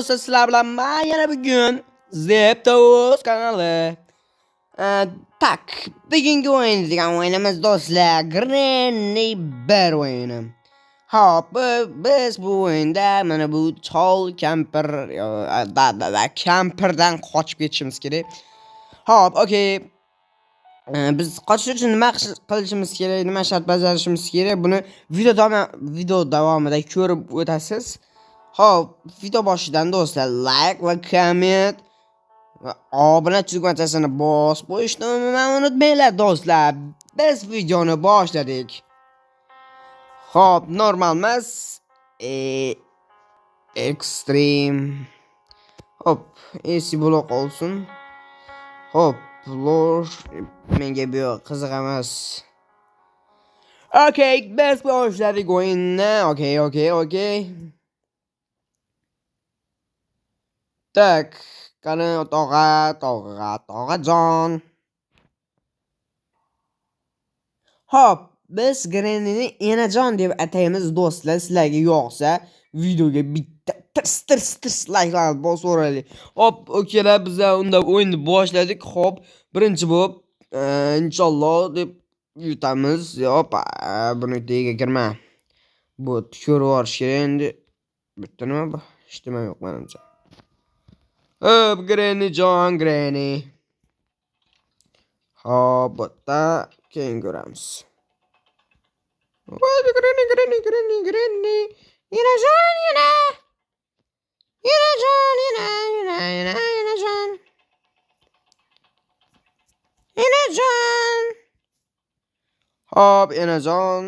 do'stlar, sizlar bilan men yana bugun Zeptos kanali. Tak, bugungi o'yinadigan o'yinimiz do'stlar Granny bir o'yini. Hop, biz bu o'yinda mana bu chol kampir kampirdan qochib ketishimiz kerak. Hop, okey. Biz qochish uchun nima qilishimiz kerak, nima shart bajarishimiz kerak, buni video davomida ko'rib o'tasiz. Hop, video boshidan do'stlar like va comment va obuna tugmachasini bosib qo'yishni umuman unutmanglar do'stlar. Biz videoni boshladik. Hop, normal emas, extreme. Hop, AC blok olsun. Hop, floor menga bu qiziq emas. Okay, biz boshladik o'yinni. Okay. Tak, qani tog'ajon. Hop, biz Grannyni enajon deb ataymiz do'stlar. Sizlarga yoqsa, videoga bitta tirs like'lar bosaveraylik. Hop, okeylar, biz unda o'yinni boshladik. Hop, birinchi bo'lib, inshaalloh deb yutamiz. Hop, buni tega kirma. Bu ko'rib yuborish kerak endi. Bitta nima bu? Hech nima yo'q menimcha. Hop, Granny. Hop, bitta keyin ko'ramiz. Voy, Granny. Enajon. Hop, enajon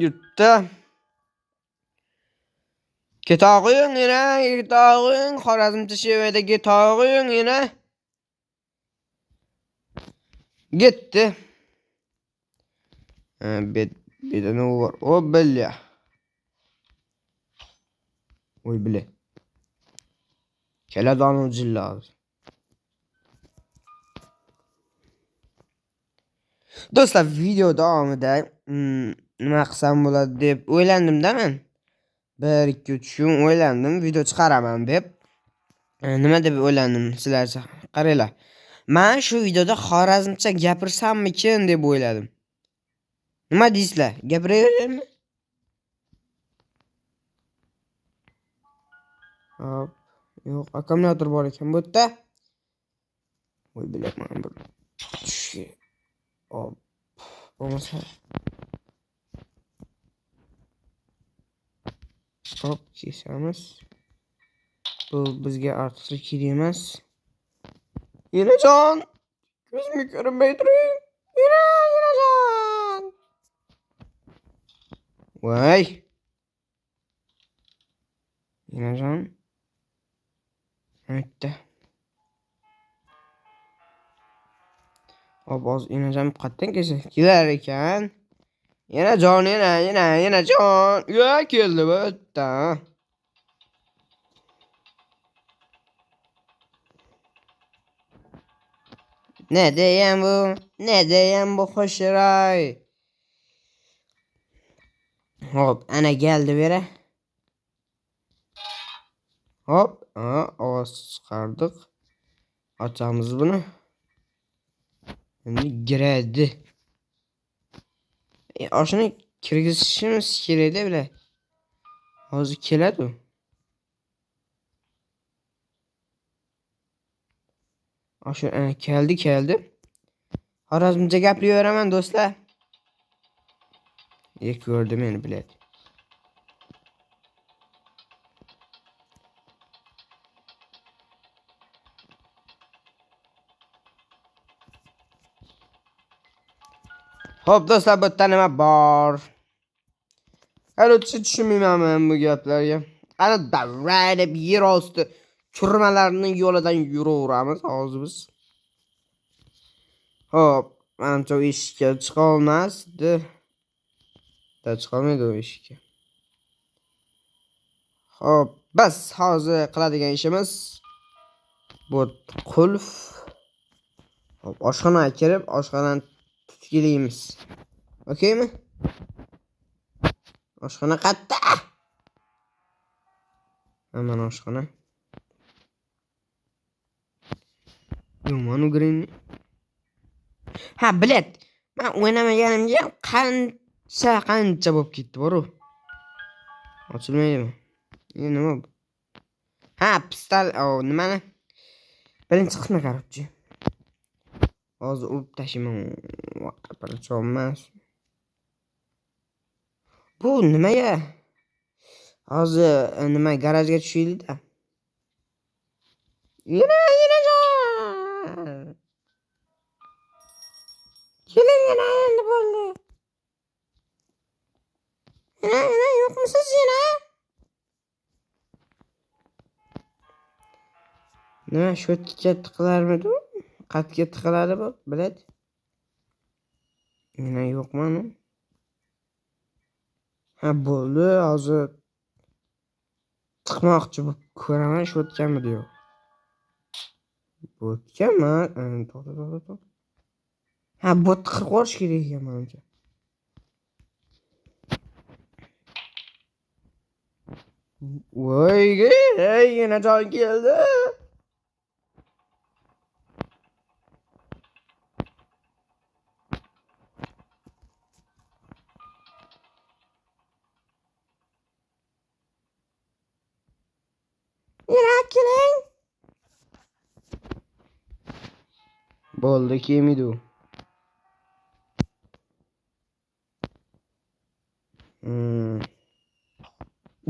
yurtda. Ketog'ing Xorazmcha shevada ketog'ing yana. Getdi. Bedani var. O bella. Oy bile. Keladan ucillar. Do'stlar, video davomida nima qilsam bo'ladi deb o'ylandim-da men. 1-2 kun o'ylandim, video chiqaraman deb. Nima deb o'ylandim sizlarcha? Qaranglar. Men shu videoda xorazmcha gapirsammikin deb o'yladim. Nima deysizlar? Gapiraveraymi? Hop, yo'q, akkumulyator bor ekan bu yerda. Voy, bilaman bir. Hop. Bo'lmasa. Hop, kesamiz. Bu bizga ortiqcha kerak emas. Enajon, ko'zimga ko'rinmay turing. Enajon. Voy. Enajon. Aytdi. Hop, o'z enajon qatdan kelsa kelar ekan. Enajon. Yo, keldi bu yerda. Ne deyem bu hoşray. Hop, ana geldi beri. Hop, ovoz çıkardık. Açamız bunu. Şimdi giredi. Aşını kirgizishimiz kerak de bile. Hozir keladi. Aşu keldi. Xorazmcha gapiraveraman do'stlar. Ko'rdi meni biladi. Hop do'stlar, bu yerda nima bor? Hali tushunmayman men bu gaplarga. Qani davray deb yer osti kurmalarining yo'lidan yuraveramiz hozir biz. Hop, menimcha u eshikka chiqa olmasdi. Chiqolmaydi u eshikka. Hop, bas hozir qiladigan ishimiz bu qulf. Hop, oshxonaga kirib, oshxonani tutgilaymiz. Okeymi? Oshxona qayerda? Mana oshxona. Yomon green. Ha, bilet. Men o'ynamaganimga qancha bo'lib ketdi, boru. Ochilmaydimi? Nima bu? Ha, pistal, nimani? Birinchi qismi qarabchi. Hozir urib tashlayman. Birinchi emas. Bu nimaga? Hozir nima garajga tushaylik-da. Yinajon. Keling yana endi bo'ldi. Yana yo'qmisiz yana? Nima shotga tiqilarmidi? Qatga tiqiladi bu, bilet. Yana yo'qmi? Ha, bo'ldi, hozir tiqmoqchi bo'lib ko'raman shotganmidi yo'q. Bo'tganman. To'xta. Ha, botni qirib olish kerak ekan menimcha. Voy, yana jon keldi. Yana keling. Bo'ldi, kelmaydi u.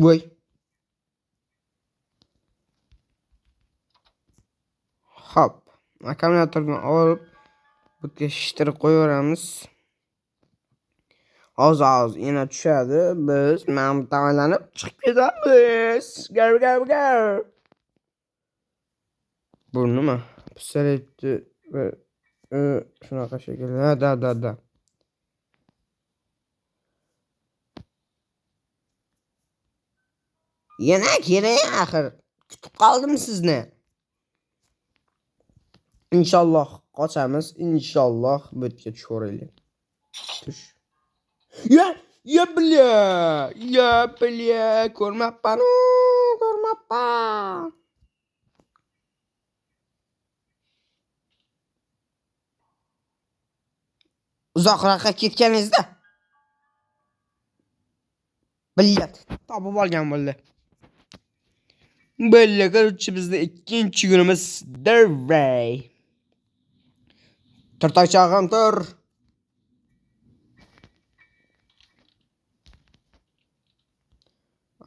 Voy. Hop, akkumulyatorni olib bunga shishtirib qo'yaveramiz. Hozir yana tushadi. Biz mana bu tomonlanib chiqib ketamiz. Gar. Bu nima? Pistoletni shunaqa shekilli. Da. Yana keling axir. Kutib qoldim sizni. Inshaalloh qochamiz. Inshaalloh bo'tga tushaveraylik. Tush. Ya bля, ko'rmabman. Uzoqroqqa ketganingizda bilet topib olgan bo'ldi. Bella qarchi bizning ikkinchi kunimiz Dervey. Turtoqchog'im tur.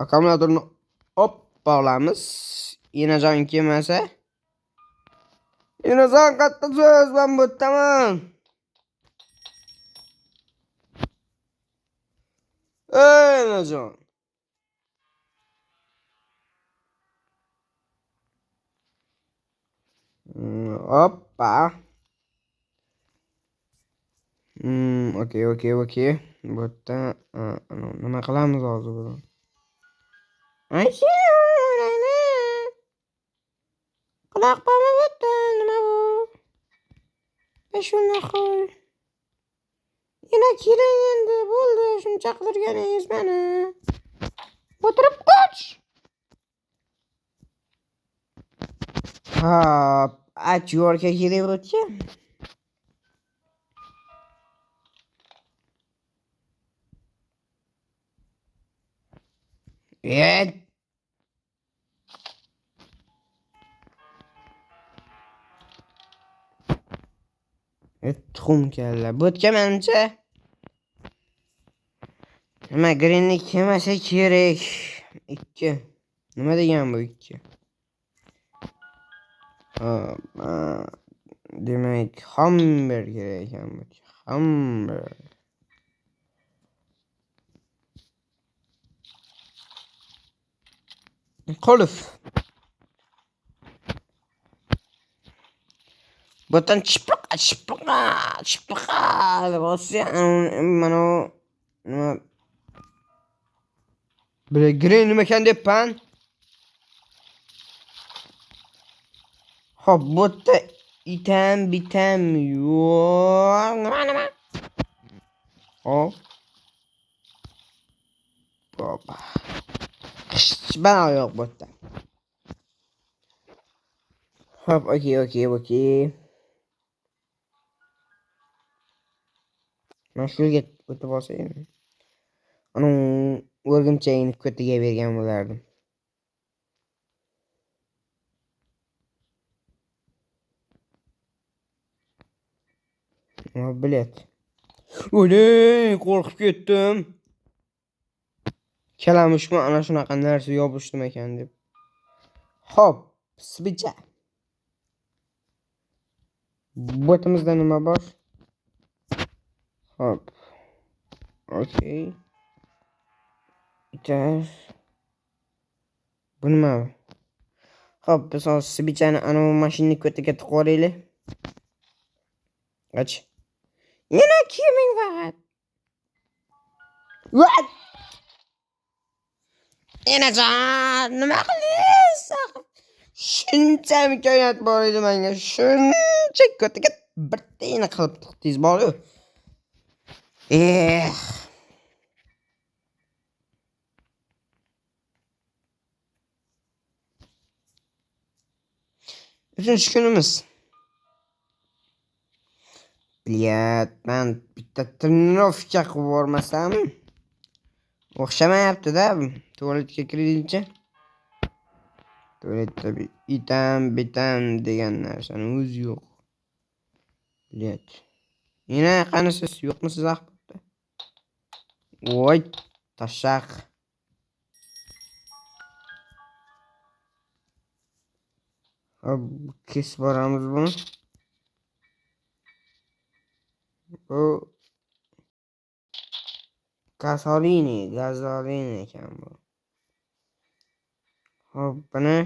Akkumulyatorni bog'lamiz. Inajon kelmasa. Inajon qattiq so'z ben bo'taman. Inajon. Hoppa. Okey. Bo'ta nima qilamiz hozir buni? Quloq bormi bo'ta? Nima bu? Shuni qo'y. Yana keling endi, bo'ldi, shuni chaqirganingiz meni. O'tirib qoch. Hop, yo'lga kelib o'tgan. Tuxum kalla. Bo'tga menimcha nima greenlik kelmasa kerak. 2. Nima degan bu 2? Demak, hamburger ekan bu. Hamburger. Qulf. Botan chipiqa deb olsa, mana nima bir green nima ekan debman. Hop, botda bitam yo'q. Nima? Hop. Baba. Bana yo'q botda. Hop, okey. Men shu yerga o'tib olsaydim. Uning o'rgimchagini ko'tiga bergan bo'lardim. Bilet. O'ley, qo'rqib ketdim. Kalamushmi ana shunaqa narsa yopishdim ekan deb. Hop, spicha. Botimizda nima bor? Hop. Okey. Bitar. Bu nima? Hop, biz hozir spichani ana bu mashinaning ko'tiga tiqib olaylik. Ach. Yana kiming faqat? What? Enajon, nima qilyapsan? Shuncha imkoniyat bor edi menga. Shuncha ko'tiga bittagina qilib tiqdingiz bor-ku. Uchinchi kunimiz. Ben bitta trenirovka qilib bormasam o'xshamayapti-da. Tualetga kirguncha. Tualetda bitam degan narsani o'zi yo'q. Bilet. Yana qanisiz yo'qmisiz ahbobda? Voy, tashaq. Hop, kesib boramiz buni. Bu gasolini ekan bu. Hop, buni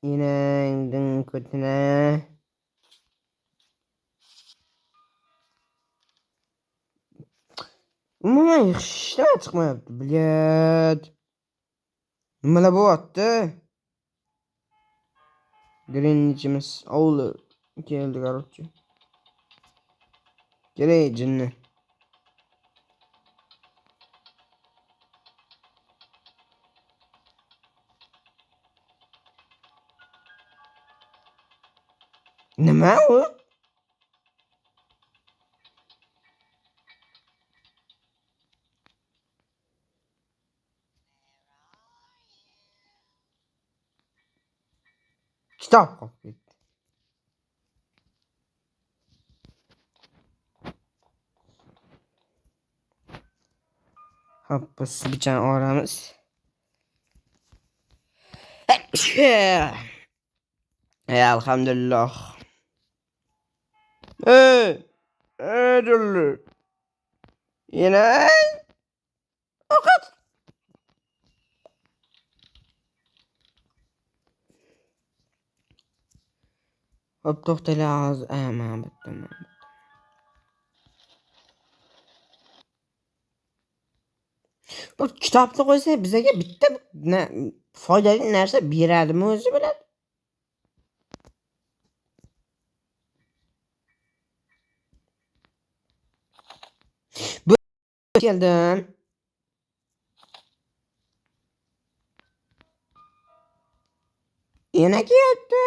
inangdin ko'tina. Umuman ishlab chiqmayapti, bilet. Nimalar bo'lyapti? Greenwichimiz ovli keldi, короче. Kerak jinni. Nima u? Kitob qolib ketdi. Hop, biz bichani olamiz. Alhamdulillah. Dullu. Yana ovqat. Hop, to'xtanglar hozir. Mana bitta. Bu kitobni qo'ysa bizga bitta foydali narsa beradimi o'zi biladi. Bu keldim. Yana keldi.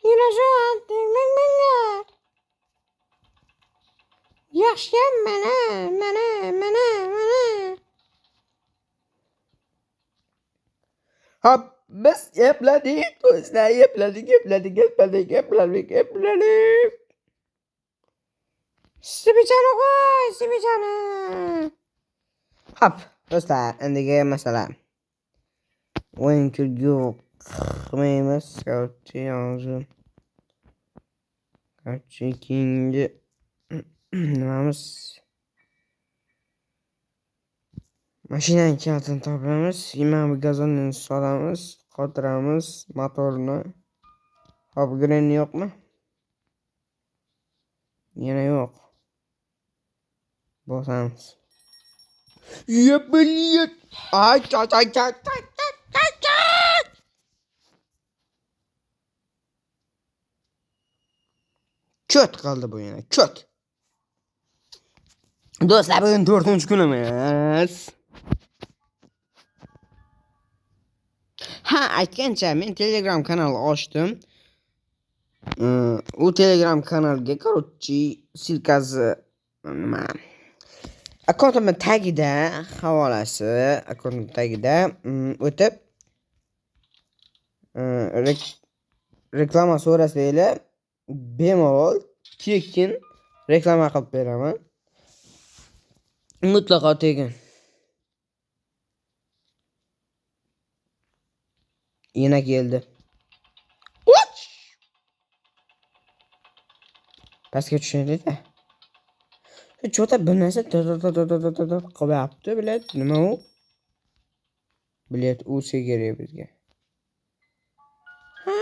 Yana jo'natding menga. Yaxshi, mana. Hop, biz epladik, do'stlar, epladik. Sibichani qo'y, sibichani. Hop, do'stlar, endigi masala. O'yin kulgu qilmaymiz, korchi hozir. Korchi keyingi nimamiz? Mashinani kalitini topamiz, yana gazonni solamiz, qotiramiz motorni. Hop, gren yo'qmi? Yana yo'q. Bosamiz. Bilet. Ay. Köt qoldi bu yana, köt. Do'stlar, bugun 4-kunimiz. Ha, aytgancha men Telegram kanal ochdim. U Telegram kanalga короче silkasi nima? Akkauntimning tagida havolasi, akkauntim tagida o'tib reklama so'rasanglar bemalol tekin reklama qilib beraman. Mutlaqo tekin. Yana keldi. Pastga tushadi-da. Cho'ta bir narsa qilyapti, bilet. Nima u? Bilet u kerak bizga. Ha,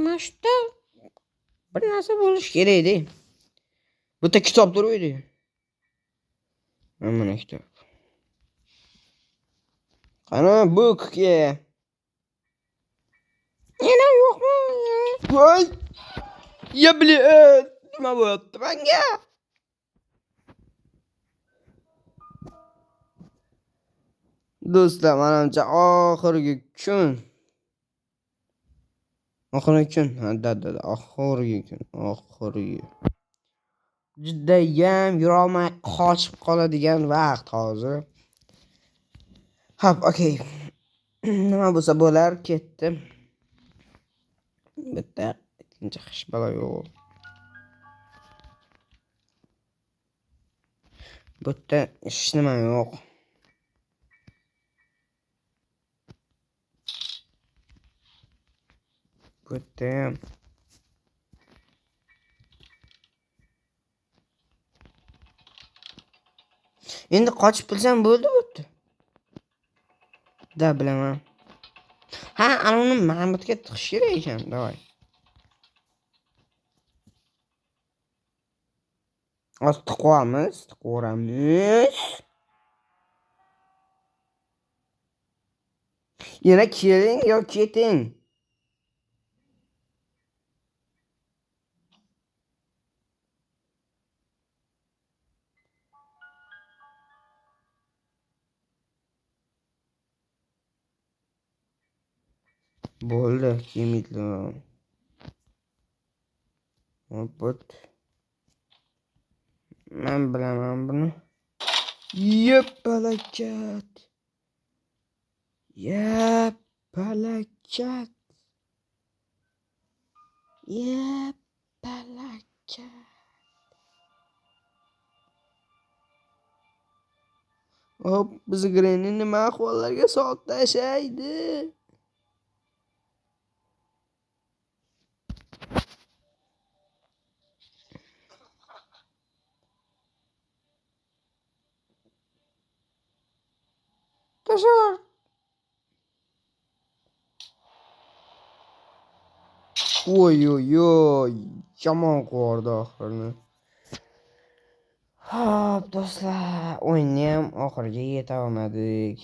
mana shu bir narsa bo'lish kerak-da. Bu yerda kitob turibdi. Mana kitob. Qani bookga. Yana yo'qmi? Voy! Ya bilet, nima bo'lyapti menga? Do'stlar, menimcha oxirgi kun. Oxirgi kun, oxirgi kun, oxirgi. Judayam yurolmay qochib qoladigan vaqt hozir. Hop, okey. Nima bo'lsa bo'lar, ketdim. Bitta ikkinchi qish balo yo'q. Bu yerda hech nima yo'q. Bu yerda ham endi qochib bilsam bo'ldi bu yerda. Da bilaman. Ha, ana uni mana bu yerga tiqish kerak ekan, davay. Hozir tiqvoramiz. Yana keling yo keting. Bo'ldi, kelmaydi. Hop. Men bilaman buni. Yepalakat. Yepalakat. Hop, biz Granny nima ahvollarga solib tashlaydi. Tashlar. Oy. Yomon qo'rdi oxirini. Hop, do'stlar, o'yinni ham oxiriga yeta olmadik.